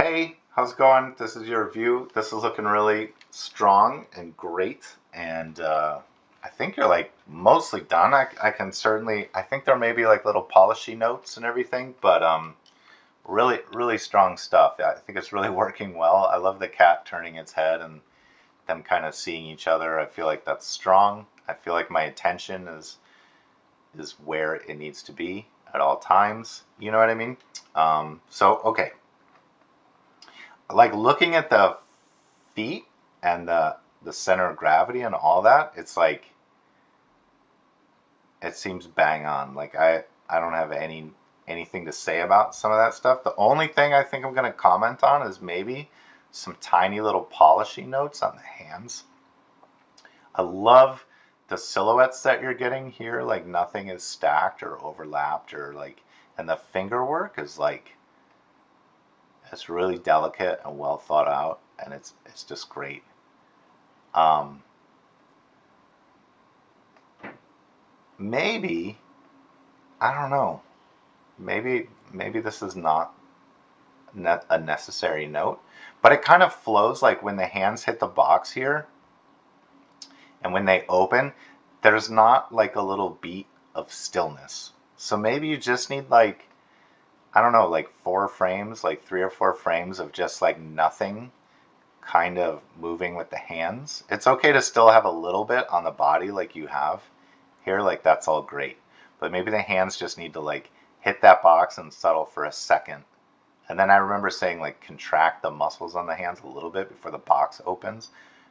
Hey, how's it going? This is your review. This is looking really strong and great, and I think you're like mostly done. I can certainly, I think there may be like little polishy notes and everything, but really, really strong stuff. I think it's really working well. I love the cat turning its head and them kind of seeing each other. I feel like that's strong. I feel like my attention is where it needs to be at all times. You know what I mean? So okay, like looking at the feet and the center of gravity and all that, it's like it seems bang on. Like I don't have anything to say about some of that stuff. The only thing I think I'm going to comment on is maybe some tiny little polishing notes on the hands. I love the silhouettes that you're getting here. Like nothing is stacked or overlapped or like, and the finger work is like, it's really delicate and well thought out, and it's just great. Um, Maybe, I don't know. Maybe this is not a necessary note, but it kind of flows like when the hands hit the box here and when they open, there's not like a little beat of stillness. So maybe you just need like, I don't know, like 4 frames, like 3 or 4 frames of just like nothing kind of moving with the hands. It's okay to still have a little bit on the body like you have here, like that's all great. But maybe the hands just need to like hit that box and settle for a second. And then I remember saying like contract the muscles on the hands a little bit before the box opens,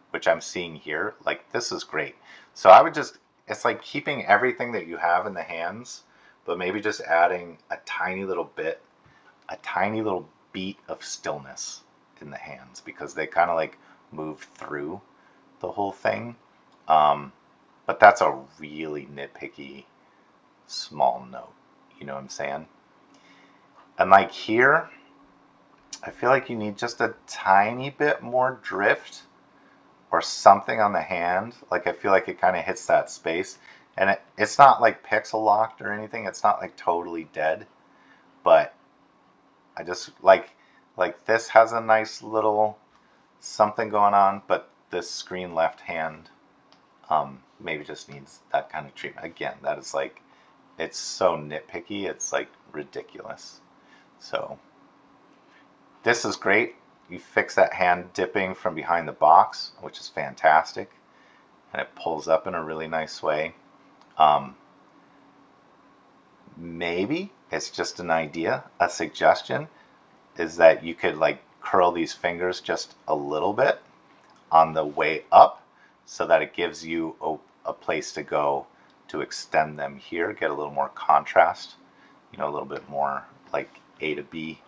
which I'm seeing here. Like this is great. So I would just, it's like keeping everything that you have in the hands, but maybe just adding a tiny little bit, a tiny little beat of stillness in the hands because they kind of like move through the whole thing. But that's a really nitpicky small note. You know what I'm saying? And like here, I feel like you need just a tiny bit more drift or something on the hand. Like I feel like it kind of hits that space. And it's not like pixel locked or anything. It's not like totally dead. But I just like this has a nice little something going on, but this screen left hand maybe just needs that kind of treatment. Again, that is like, it's so nitpicky, it's like ridiculous. So this is great. You fix that hand dipping from behind the box, which is fantastic. And it pulls up in a really nice way. Maybe it's just an idea, a suggestion is that you could like curl these fingers just a little bit on the way up so that it gives you a place to go to extend them here, get a little more contrast, you know, a little bit more like A to B.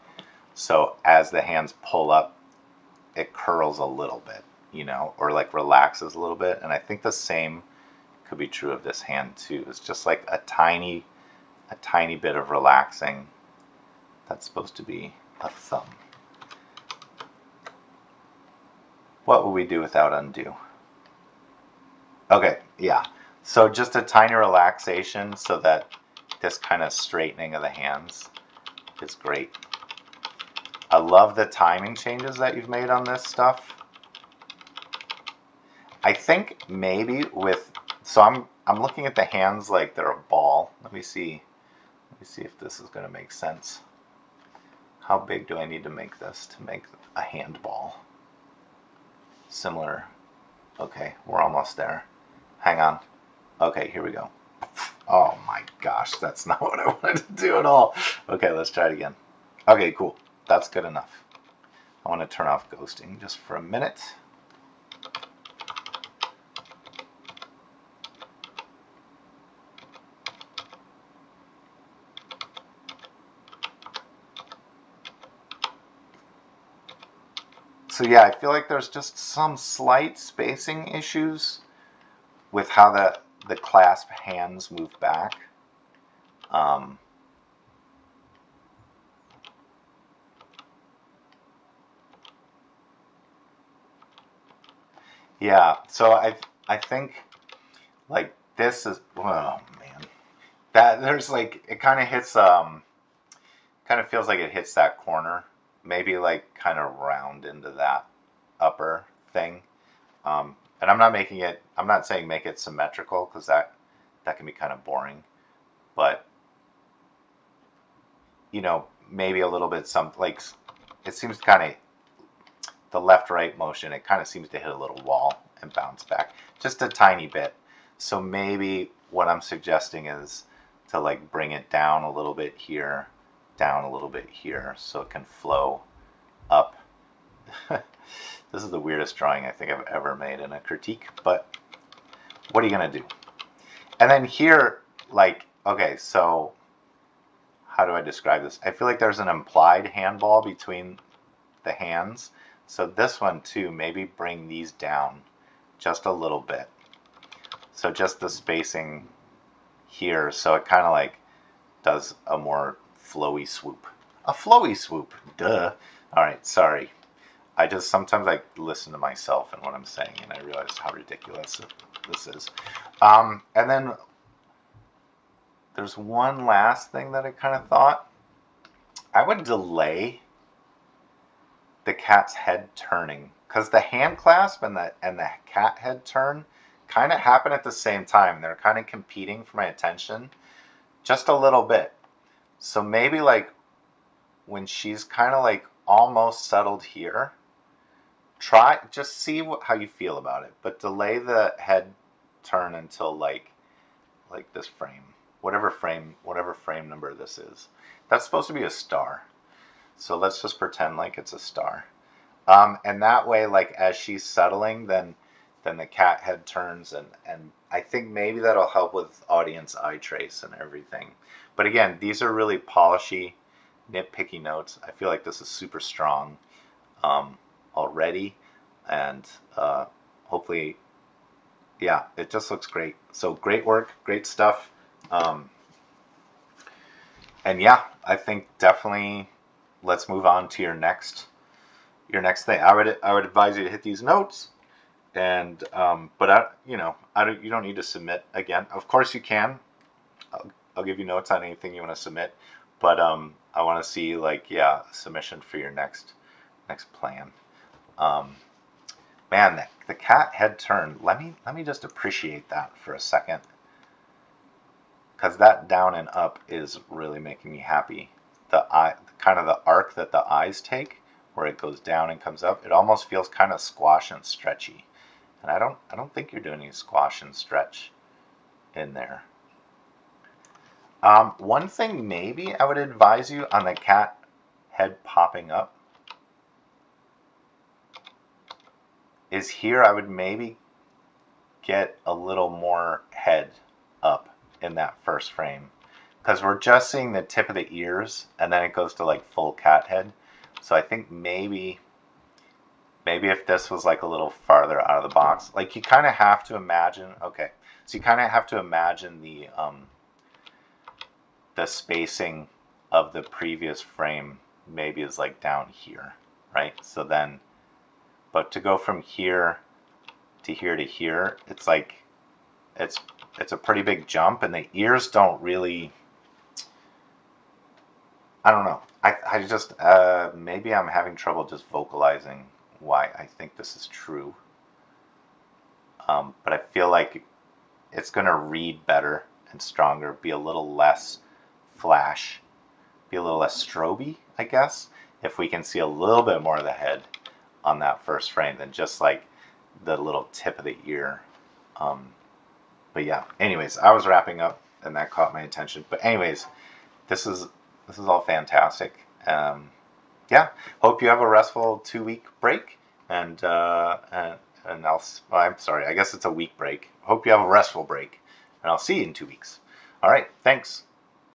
So as the hands pull up, it curls a little bit, you know, or like relaxes a little bit. And I think the same could be true of this hand too. It's just like a tiny bit of relaxing. That's supposed to be a thumb. What will we do without undo? Okay, yeah. So just a tiny relaxation so that this kind of straightening of the hands is great. I love the timing changes that you've made on this stuff. I think maybe with, so I'm looking at the hands like they're a ball. Let me see if this is going to make sense. How big do I need to make this to make a handball? Similar. Okay, we're almost there. Hang on. Okay, here we go. Oh my gosh, that's not what I wanted to do at all. Okay, let's try it again. Okay, cool. That's good enough. I want to turn off ghosting just for a minute. So yeah, I feel like there's just some slight spacing issues with how the clasp hands move back. Yeah, so I think like this is, oh man, that there's like, it kind of hits kind of feels like it hits that corner maybe like kind of round into that upper thing. And I'm not saying make it symmetrical, because that can be kind of boring, but maybe a little bit like it seems kind of the left-right motion, it kind of seems to hit a little wall and bounce back just a tiny bit. So maybe what I'm suggesting is to like bring it down a little bit here, down a little bit here, so it can flow up. This is the weirdest drawing I think I've ever made in a critique, but what are you gonna do? And then here, like, okay, so how do I describe this? I feel like there's an implied handball between the hands. So this one too, maybe bring these down just a little bit. So just the spacing here, so it kind of like does a more flowy swoop. A flowy swoop, duh. All right, sorry. Sometimes I listen to myself and what I'm saying, and I realize how ridiculous this is. And then there's one last thing that I kind of thought. I would delay the cat's head turning, because the hand clasp and the cat head turn kind of happen at the same time. They're kind of competing for my attention just a little bit. So maybe like when she's kind of like almost settled here, just see how you feel about it, but delay the head turn until like this frame, whatever frame number this is. That's supposed to be a star. So let's just pretend like it's a star. And that way, like as she's settling, then the cat head turns, and I think maybe that'll help with audience eye trace and everything. But again, these are really polishy, nitpicky notes. I feel like this is super strong already, and hopefully, yeah, it just looks great. So great work, great stuff. And yeah, I think definitely let's move on to your next thing. I would advise you to hit these notes, and but you don't need to submit again. Of course you can. I'll give you notes on anything you want to submit, but I want to see like submission for your next plan. Man, the cat head turn. Let me just appreciate that for a second, because that down and up is really making me happy. The kind of the arc that the eyes take, where it goes down and comes up, it almost feels kind of squash and stretchy. And I don't think you're doing any squash and stretch in there. One thing maybe I would advise you on the cat head popping up is here I would maybe get a little more head up in that first frame, because we're just seeing the tip of the ears and then it goes to like full cat head. So I think maybe if this was like a little farther out of the box, like you kind of have to imagine, okay, so you kind of have to imagine the spacing of the previous frame maybe is like down here, right? So then, but to go from here to here to here, it's like, it's a pretty big jump, and the ears don't really, I don't know. I just, maybe I'm having trouble just vocalizing why I think this is true. But I feel like it's going to read better and stronger, be a little less flash, be a little less stroby, I guess, if we can see a little bit more of the head on that first frame than just like the little tip of the ear. But yeah, anyways, I was wrapping up and that caught my attention. But anyways, this is all fantastic. Yeah, hope you have a restful 2-week break, and I'm sorry, I guess it's a week break. Hope you have a restful break, and I'll see you in 2 weeks. All right, thanks.